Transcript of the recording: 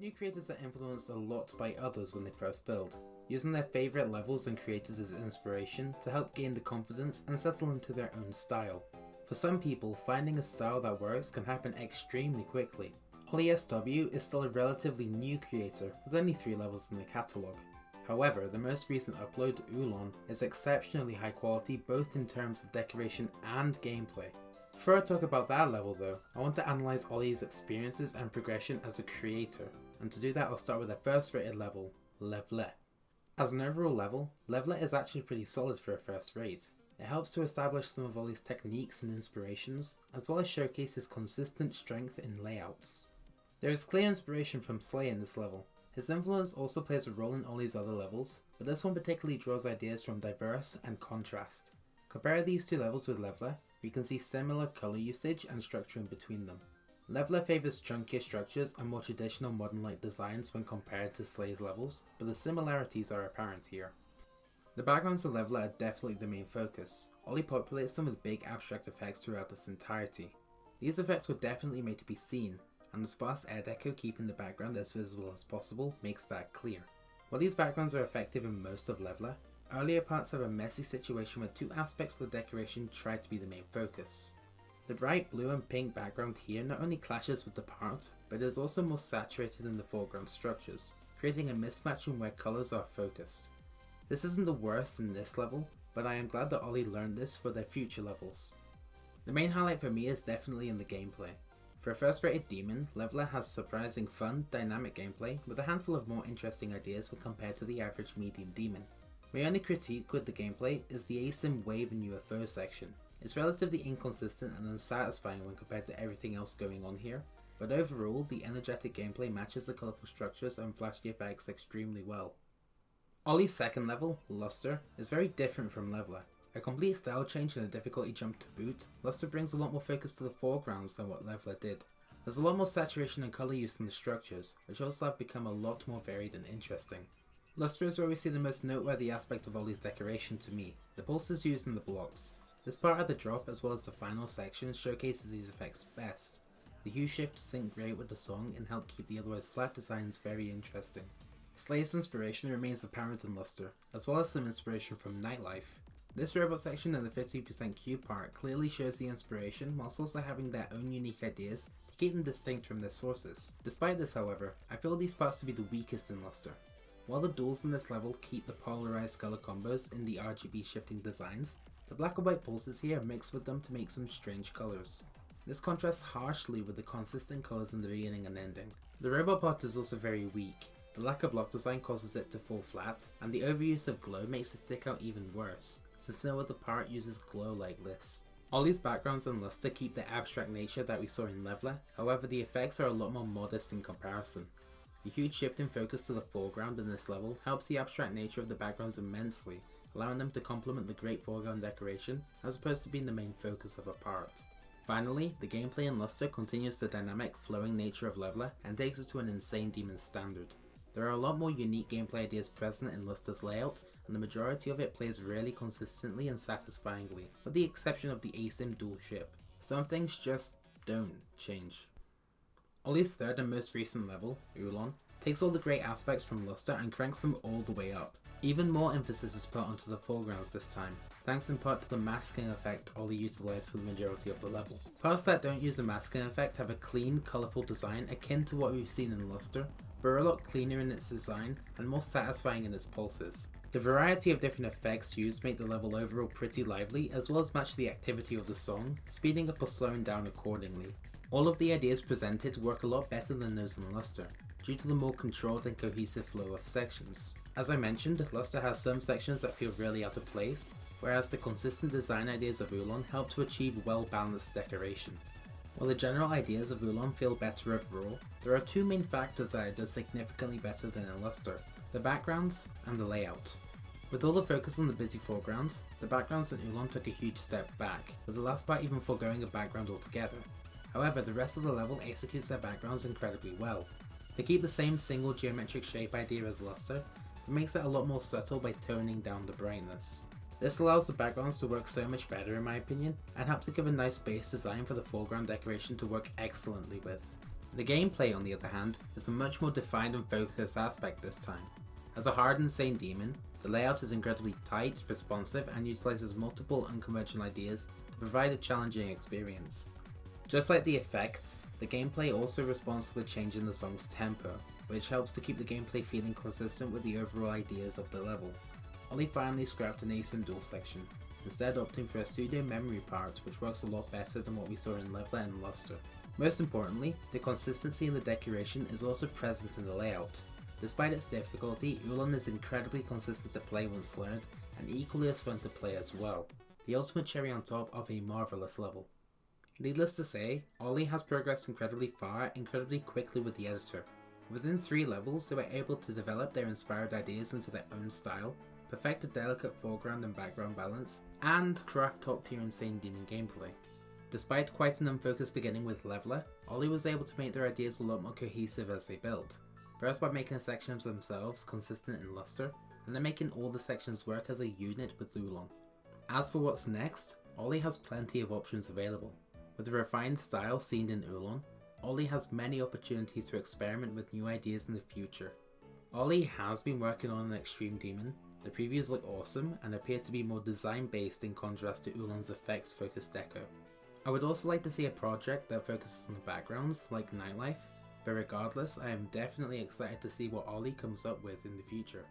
New creators are influenced a lot by others when they first build, using their favourite levels and creators as inspiration to help gain the confidence and settle into their own style. For some people, finding a style that works can happen extremely quickly. OliSW is still a relatively new creator with only 3 levels in the catalogue. However, the most recent upload, Ulon, is exceptionally high quality both in terms of decoration and gameplay. Before I talk about that level though, I want to analyse Oli's experiences and progression as a creator, and to do that I'll start with their first rated level, Leveler. As an overall level, Leveler is actually pretty solid for a first rate. It helps to establish some of Oli's techniques and inspirations, as well as showcase his consistent strength in layouts. There is clear inspiration from Slay in this level. His influence also plays a role in Oli's other levels, but this one particularly draws ideas from Diverse and Contrast. Compare these two levels with Leveler, we can see similar colour usage and structuring between them. Leveler favours chunkier structures and more traditional modern-like designs when compared to Slay's levels, but the similarities are apparent here. The backgrounds of Leveler are definitely the main focus. Oli populates them with big abstract effects throughout its entirety. These effects were definitely made to be seen, and the sparse air deco keeping the background as visible as possible makes that clear. While these backgrounds are effective in most of Leveler, earlier parts have a messy situation where two aspects of the decoration try to be the main focus. The bright blue and pink background here not only clashes with the part, but is also more saturated in the foreground structures, creating a mismatch in where colours are focused. This isn't the worst in this level, but I am glad that Oli learned this for their future levels. The main highlight for me is definitely in the gameplay. For a first rated demon, Leveler has surprising fun, dynamic gameplay with a handful of more interesting ideas when compared to the average medium demon. My only critique with the gameplay is the asym wave and UFO section. It's relatively inconsistent and unsatisfying when compared to everything else going on here, but overall the energetic gameplay matches the colourful structures and flashy effects extremely well. Oli's second level, Luster, is very different from Leveler. A complete style change and a difficulty jump to boot, Luster brings a lot more focus to the foregrounds than what Leveler did. There's a lot more saturation and colour use in the structures, which also have become a lot more varied and interesting. Luster is where we see the most noteworthy aspect of Oli's decoration to me, the pulses used in the blocks. This part of the drop as well as the final section showcases these effects best. The hue shifts sync great with the song and help keep the otherwise flat designs very interesting. Slay's inspiration remains apparent in Luster, as well as some inspiration from Nightlife. This robot section and the 50% Q part clearly shows the inspiration whilst also having their own unique ideas to keep them distinct from their sources. Despite this however, I feel these parts to be the weakest in Luster. While the duels in this level keep the polarized color combos in the RGB shifting designs, the black and white pulses here are mixed with them to make some strange colors. This contrasts harshly with the consistent colors in the beginning and ending. The robot part is also very weak. The lack of block design causes it to fall flat, and the overuse of glow makes it stick out even worse, since no other part uses glow like this. Oli's backgrounds and Luster keep the abstract nature that we saw in Leveler, however the effects are a lot more modest in comparison. The huge shift in focus to the foreground in this level helps the abstract nature of the backgrounds immensely, allowing them to complement the great foreground decoration as opposed to being the main focus of a part. Finally, the gameplay in Luster continues the dynamic, flowing nature of Leveler and takes it to an insane demon standard. There are a lot more unique gameplay ideas present in Luster's layout, and the majority of it plays really consistently and satisfyingly, with the exception of the asym dual ship. Some things just don't change. Oli's third and most recent level, Ulon, takes all the great aspects from Luster and cranks them all the way up. Even more emphasis is put onto the foregrounds this time, thanks in part to the masking effect Oli utilised for the majority of the level. Parts that don't use the masking effect have a clean, colourful design akin to what we've seen in Luster, but are a lot cleaner in its design and more satisfying in its pulses. The variety of different effects used make the level overall pretty lively, as well as match the activity of the song, speeding up or slowing down accordingly. All of the ideas presented work a lot better than those in Luster, due to the more controlled and cohesive flow of sections. As I mentioned, Luster has some sections that feel really out of place, whereas the consistent design ideas of Ulon help to achieve well-balanced decoration. While the general ideas of Ulon feel better overall, there are two main factors that it does significantly better than in Luster: the backgrounds and the layout. With all the focus on the busy foregrounds, the backgrounds in Ulon took a huge step back, with the last part even foregoing a background altogether. However, the rest of the level executes their backgrounds incredibly well. They keep the same single geometric shape idea as Luster, but makes it a lot more subtle by toning down the brightness. This allows the backgrounds to work so much better in my opinion, and helps to give a nice base design for the foreground decoration to work excellently with. The gameplay, on the other hand, is a much more defined and focused aspect this time. As a hard and sane demon, the layout is incredibly tight, responsive, and utilizes multiple unconventional ideas to provide a challenging experience. Just like the effects, the gameplay also responds to the change in the song's tempo, which helps to keep the gameplay feeling consistent with the overall ideas of the level. Oli finally scrapped an async duel section, instead opting for a pseudo memory part which works a lot better than what we saw in Leveler and Luster. Most importantly, the consistency in the decoration is also present in the layout. Despite its difficulty, Ulan is incredibly consistent to play when slurred, and equally as fun to play as well. The ultimate cherry on top of a marvellous level. Needless to say, Oli has progressed incredibly far, incredibly quickly with the editor. Within 3 levels, they were able to develop their inspired ideas into their own style, perfect a delicate foreground and background balance, and craft top tier insane demon gameplay. Despite quite an unfocused beginning with Leveler, Oli was able to make their ideas a lot more cohesive as they built. First by making the sections themselves consistent in Luster, and then making all the sections work as a unit with Ulan. As for what's next, Oli has plenty of options available. With a refined style seen in Ulan, Oli has many opportunities to experiment with new ideas in the future. Oli has been working on an extreme demon. The previews look awesome and appear to be more design based in contrast to Ulan's effects focused deco. I would also like to see a project that focuses on the backgrounds like Nightlife, but regardless, I am definitely excited to see what Oli comes up with in the future.